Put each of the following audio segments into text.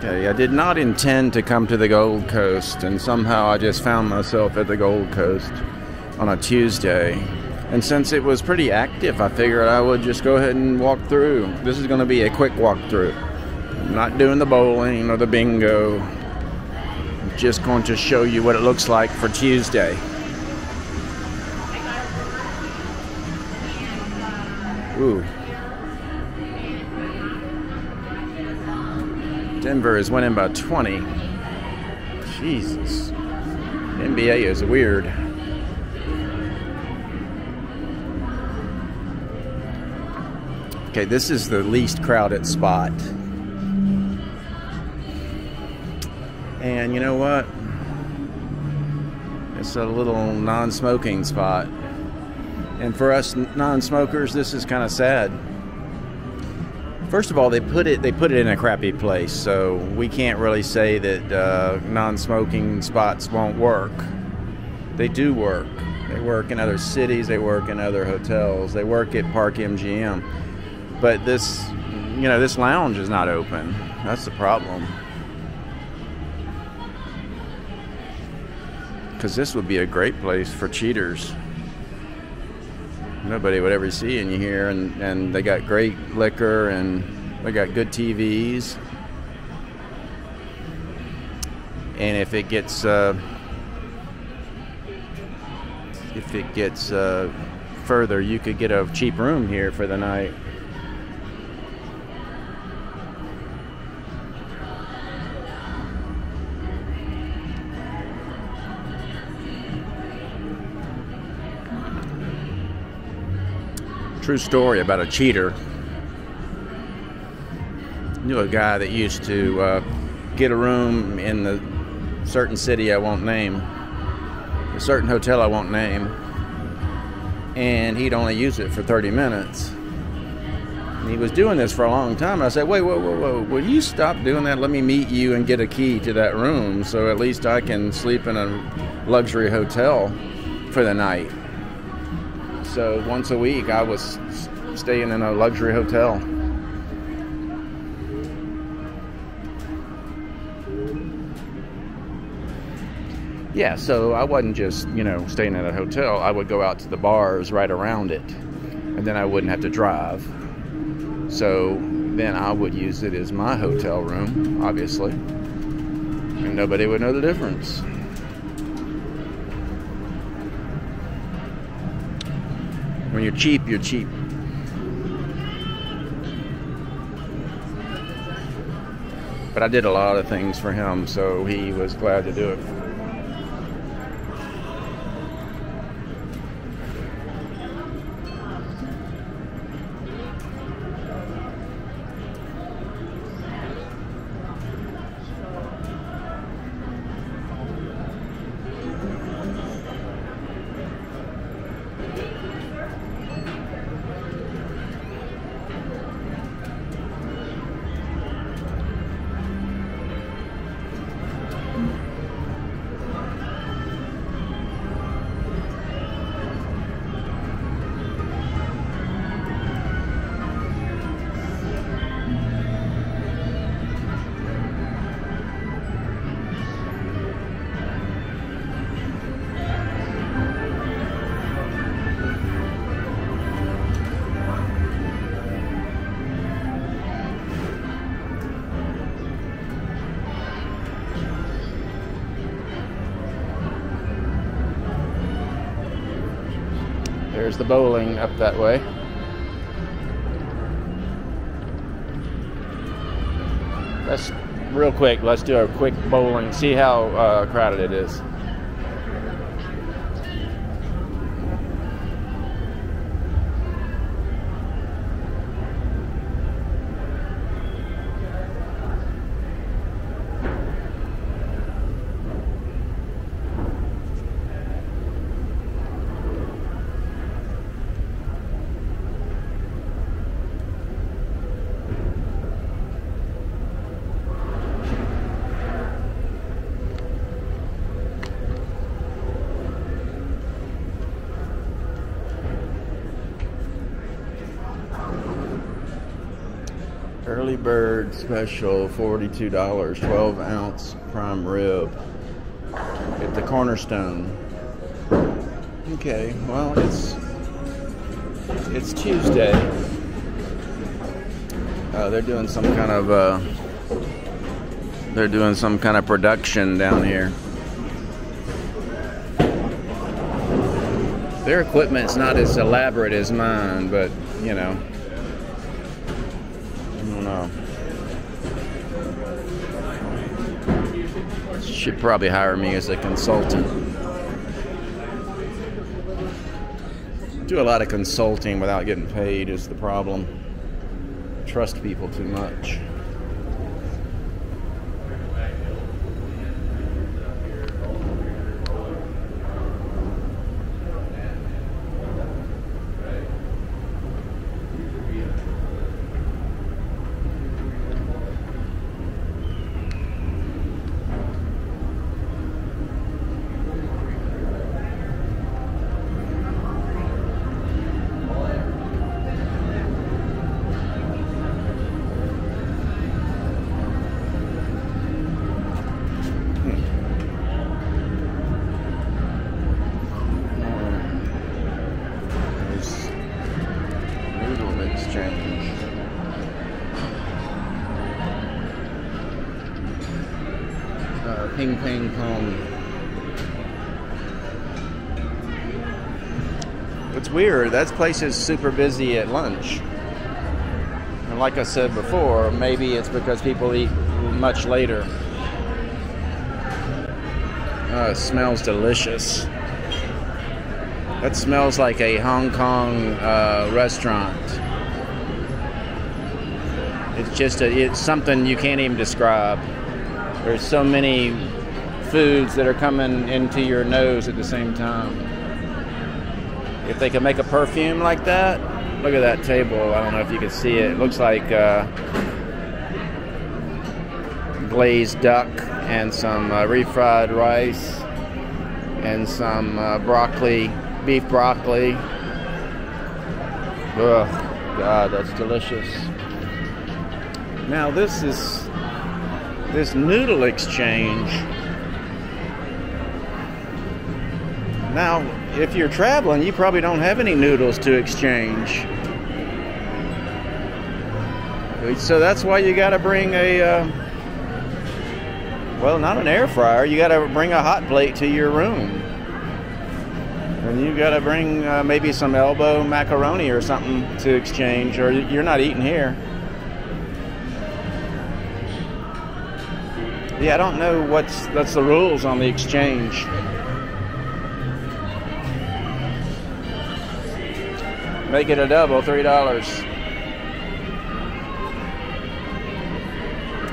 Okay, I did not intend to come to the Gold Coast, and somehow I just found myself at the Gold Coast on a Tuesday. And since it was pretty active, I figured I would just go ahead and walk through. This is going to be a quick walkthrough. I'm not doing the bowling or the bingo. I'm just going to show you what it looks like for Tuesday. Ooh. Denver is winning by 20. Jesus. NBA is weird. Okay, this is the least crowded spot. And you know what? It's a little non-smoking spot. And for us non-smokers, this is kind of sad. First of all, they put it in a crappy place, so we can't really say that non-smoking spots won't work. They do work. They work in other cities. They work in other hotels. They work at Park MGM. But this, this lounge is not open. That's the problem. Because this would be a great place for cheaters. Nobody would ever see you here, and they got great liquor, and they got good TVs. And if it gets further, you could get a cheap room here for the night. True story about a cheater. Knew a guy that used to get a room in the certain city I won't name, a certain hotel I won't name, and he'd only use it for 30 minutes. And he was doing this for a long time. I said, wait, whoa, will you stop doing that? Let me meet you and get a key to that room so at least I can sleep in a luxury hotel for the night. So once a week I was staying in a luxury hotel. Yeah, so I wasn't just, staying in a hotel. I would go out to the bars right around it, and then I wouldn't have to drive. So then I would use it as my hotel room, obviously, and nobody would know the difference. When you're cheap, you're cheap. But I did a lot of things for him, so he was glad to do it. There's the bowling up that way. Real quick, let's do a quick bowling, see how crowded it is. Early bird special, $42, 12-ounce prime rib at the Cornerstone. Okay, well, it's Tuesday. They're doing some kind of production down here. Their equipment's not as elaborate as mine, but you know, I don't know. Should probably hire me as a consultant. Do a lot of consulting without getting paid is the problem. Trust people too much. Ping pong pong. What's weird, that place is super busy at lunch. And like I said before, maybe it's because people eat much later. Oh, it smells delicious. That smells like a Hong Kong restaurant. It's something you can't even describe. There's so many foods that are coming into your nose at the same time. If they could make a perfume like that, look at that table. I don't know if you can see it. It looks like glazed duck and some refried rice and some broccoli, beef broccoli. Ugh, God, that's delicious. Now this noodle exchange. Now, if you're traveling, you probably don't have any noodles to exchange. So that's why you got to bring well, not an air fryer. You got to bring a hot plate to your room. And you got to bring maybe some elbow macaroni or something to exchange, or you're not eating here. Yeah, I don't know that's the rules on the exchange. Make it a double, $3.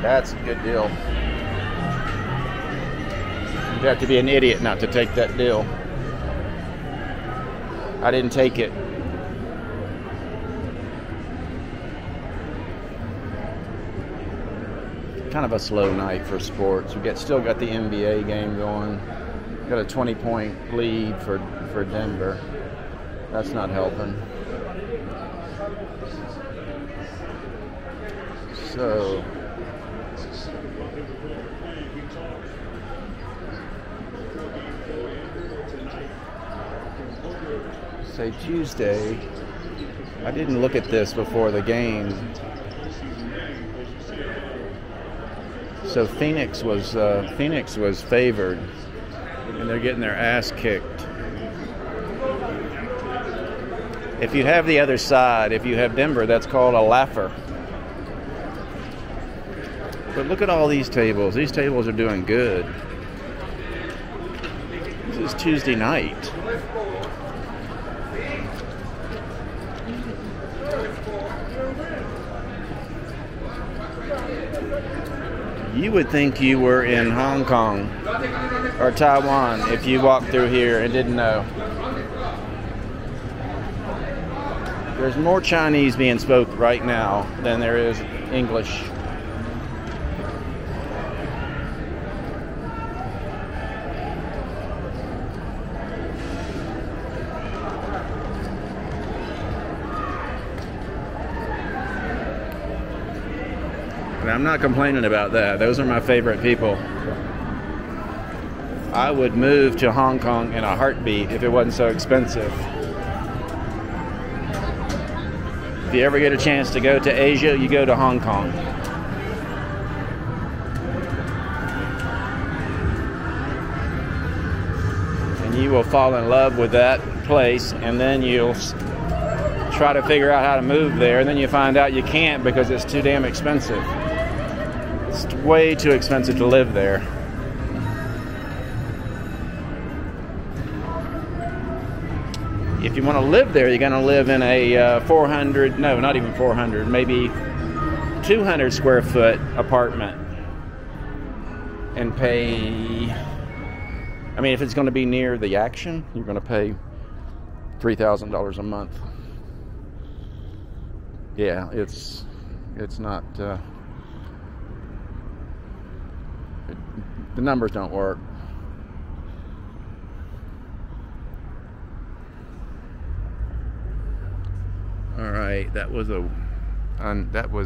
That's a good deal. You'd have to be an idiot not to take that deal. I didn't take it. Kind of a slow night for sports. We still got the NBA game going. Got a 20-point lead for Denver. That's not helping. So say Tuesday. I didn't look at this before the game. So Phoenix was favored, and they're getting their ass kicked. If you have the other side, if you have Denver, that's called a laugher. But look at all these tables. These tables are doing good. This is Tuesday night. You would think you were in Hong Kong or Taiwan if you walked through here and didn't know. There's more Chinese being spoken right now than there is English. And I'm not complaining about that. Those are my favorite people. I would move to Hong Kong in a heartbeat if it wasn't so expensive. If you ever get a chance to go to Asia, you go to Hong Kong. And you will fall in love with that place, and then you'll try to figure out how to move there, and then you find out you can't because it's too damn expensive. It's way too expensive to live there. If you want to live there, you're going to live in a 400, no, not even 400, maybe 200 square foot apartment and pay, I mean, if it's going to be near the action, you're going to pay $3,000 a month. Yeah, it's not, the numbers don't work. All right, that was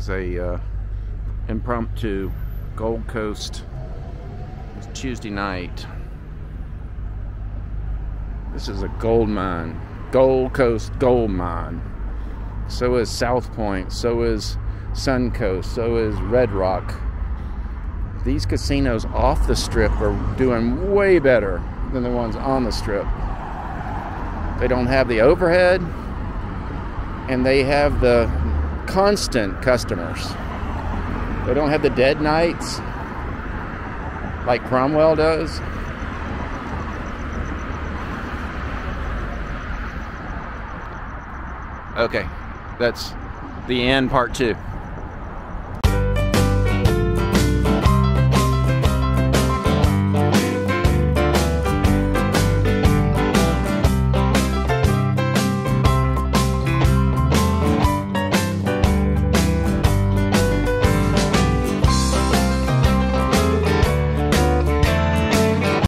a impromptu Gold Coast. It's Tuesday night. This is a gold mine, Gold Coast gold mine. So is South Point. So is Suncoast. So is Red Rock. These casinos off the Strip are doing way better than the ones on the Strip. They don't have the overhead. And they have the constant customers. They don't have the dead nights like Cromwell does. Okay, that's the end, part 2.